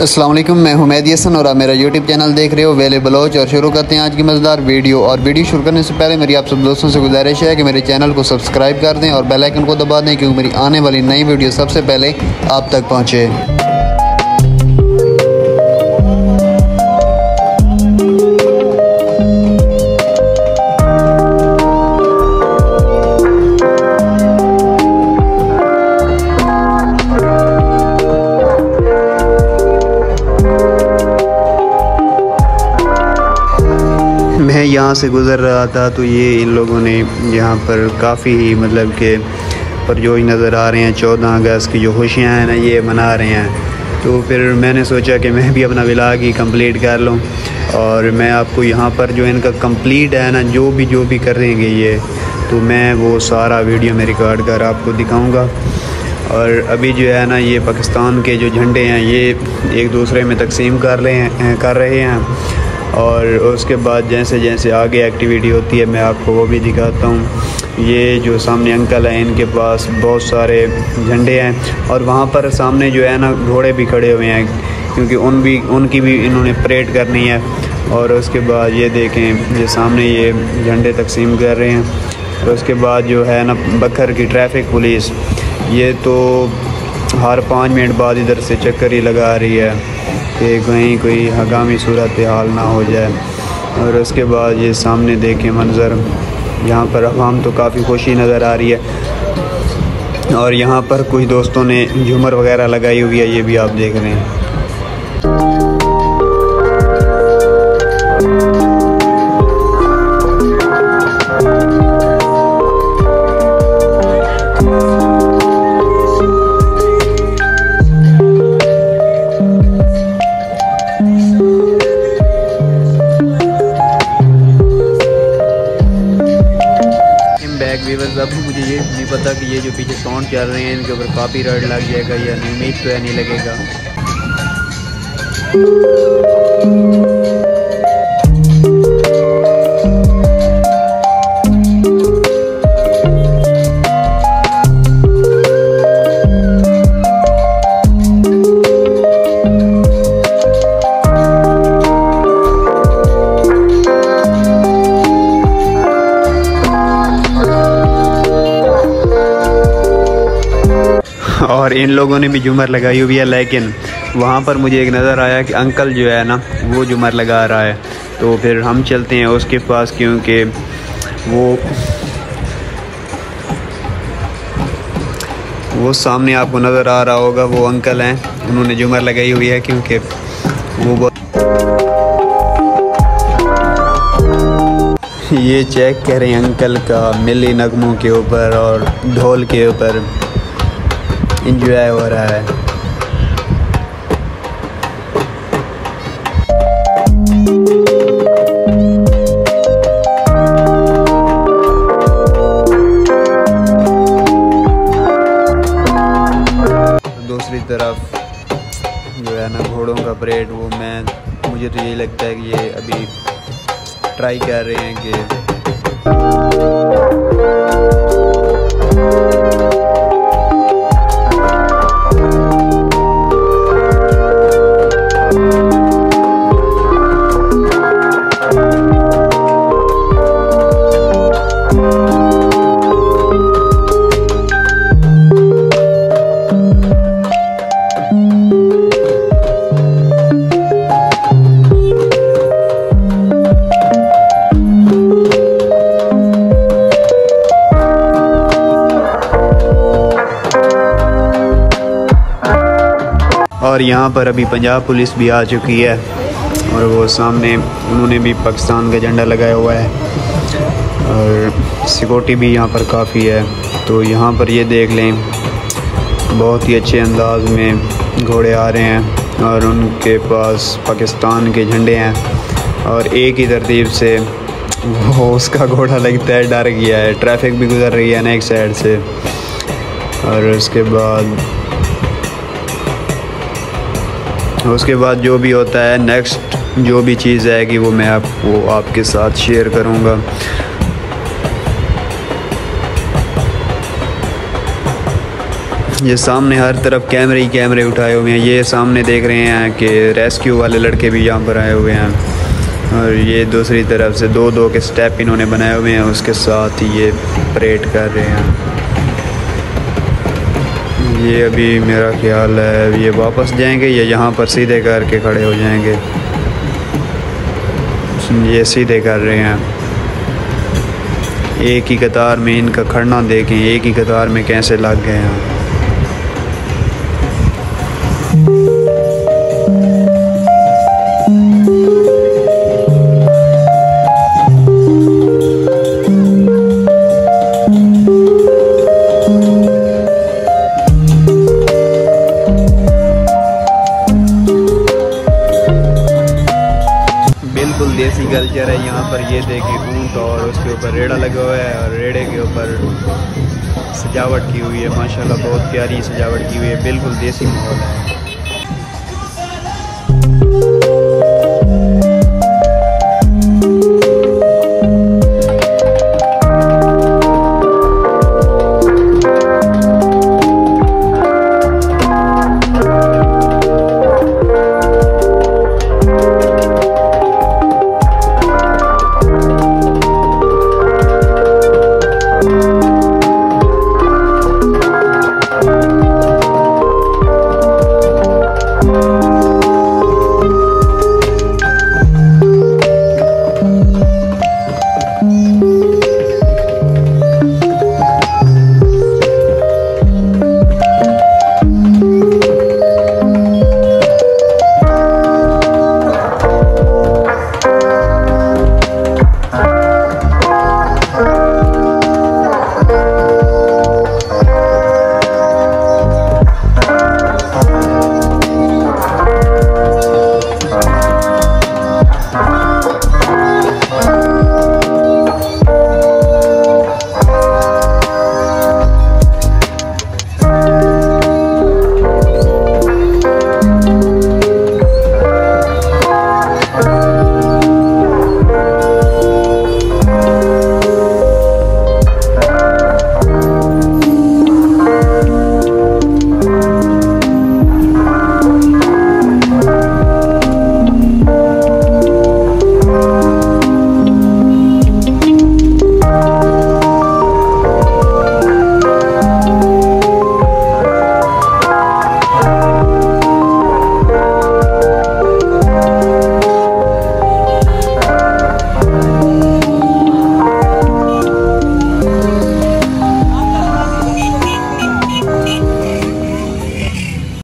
अस्सलाम वालेकुम, मैं हूं मेहदी हसन और आप मेरा यूट्यूब चैनल देख रहे हो वेले बलोच। और शुरू करते हैं आज की मज़ेदार वीडियो। और वीडियो शुरू करने से पहले मेरी आप सब दोस्तों से गुजारिश है कि मेरे चैनल को सब्सक्राइब कर दें और बेल आइकन को दबा दें, क्योंकि मेरी आने वाली नई वीडियो सबसे पहले आप तक पहुँचे। मैं यहाँ से गुज़र रहा था तो ये इन लोगों ने यहाँ पर काफ़ी ही मतलब के परजोश नज़र आ रहे हैं। 14 अगस्त की जो खुशियाँ हैं ना, ये मना रहे हैं। तो फिर मैंने सोचा कि मैं भी अपना व्लॉग ही कंप्लीट कर लूँ और मैं आपको यहाँ पर जो इनका कंप्लीट है ना, जो भी करेंगे ये, तो मैं वो सारा वीडियो में रिकॉर्ड कर आपको दिखाऊँगा। और अभी जो है ना, ये पाकिस्तान के जो झंडे हैं ये एक दूसरे में तकसीम कर रहे हैं। और उसके बाद जैसे जैसे आगे एक्टिविटी होती है मैं आपको वो भी दिखाता हूँ। ये जो सामने अंकल हैं, इनके पास बहुत सारे झंडे हैं और वहाँ पर सामने जो है ना घोड़े भी खड़े हुए हैं, क्योंकि उनकी भी इन्होंने परेड करनी है। और उसके बाद ये देखें, ये सामने ये झंडे तकसीम कर रहे हैं। और उसके बाद जो है ना बखर की ट्रैफिक पुलिस, ये तो हर 5 मिनट बाद इधर से चक्कर ही लगा रही है कि कहीं कोई हंगामी सूरत हाल ना हो जाए। और उसके बाद ये सामने देखें मंज़र, यहाँ पर अवाम तो काफ़ी खुशी नज़र आ रही है। और यहाँ पर कुछ दोस्तों ने झूमर वगैरह लगाई हुई है, ये भी आप देख रहे हैं। अब मुझे ये नहीं पता कि ये जो पीछे साउंड चल रहे हैं इनके ऊपर कॉपीराइट लग जाएगा या नहीं, उम्मीद तो है नहीं लगेगा। और इन लोगों ने भी झूमर लगाई हुई है, लेकिन वहाँ पर मुझे एक नज़र आया कि अंकल जो है ना वो झूमर लगा रहा है। तो फिर हम चलते हैं उसके पास, क्योंकि वो सामने आपको नज़र आ रहा होगा, वो अंकल हैं, उन्होंने झूमर लगाई हुई है। क्योंकि वो ये चेक करें अंकल का मिली नगमों के ऊपर और ढोल के ऊपर इंजॉय हो रहा है। दूसरी तरफ जो है ना घोड़ों का परेड, वो मुझे तो यही लगता है कि ये अभी ट्राई कर रहे हैं कि और यहाँ पर अभी पंजाब पुलिस भी आ चुकी है और वो सामने उन्होंने भी पाकिस्तान का झंडा लगाया हुआ है और सिक्योरिटी भी यहाँ पर काफ़ी है। तो यहाँ पर ये देख लें, बहुत ही अच्छे अंदाज में घोड़े आ रहे हैं और उनके पास पाकिस्तान के झंडे हैं। और एक ही तरतीब से वो उसका घोड़ा लगता है डर गया है, ट्रैफिक भी गुजर रही है ना एक साइड से। और उसके बाद जो भी होता है नेक्स्ट जो भी चीज़ आएगी वो मैं आपके साथ शेयर करूँगा। ये सामने हर तरफ कैमरे ही कैमरे उठाए हुए हैं। ये सामने देख रहे हैं कि रेस्क्यू वाले लड़के भी यहाँ पर आए हुए हैं और ये दूसरी तरफ से दो दो के स्टेप इन्होंने बनाए हुए हैं, उसके साथ ही ये परेड कर रहे हैं। ये अभी मेरा ख्याल है ये वापस जाएंगे या यहाँ पर सीधे करके खड़े हो जाएंगे। ये सीधे कर रहे हैं। एक ही कतार में इनका खड़ना देखें, एक ही कतार में कैसे लग गए हैं। बिल्कुल देसी कल्चर है यहाँ पर। ये देखिए ऊँट और उसके ऊपर रेड़ा लगा हुआ है और रेड़े के ऊपर सजावट की हुई है। माशाल्लाह बहुत प्यारी सजावट की हुई है, बिल्कुल देसी माहौल है।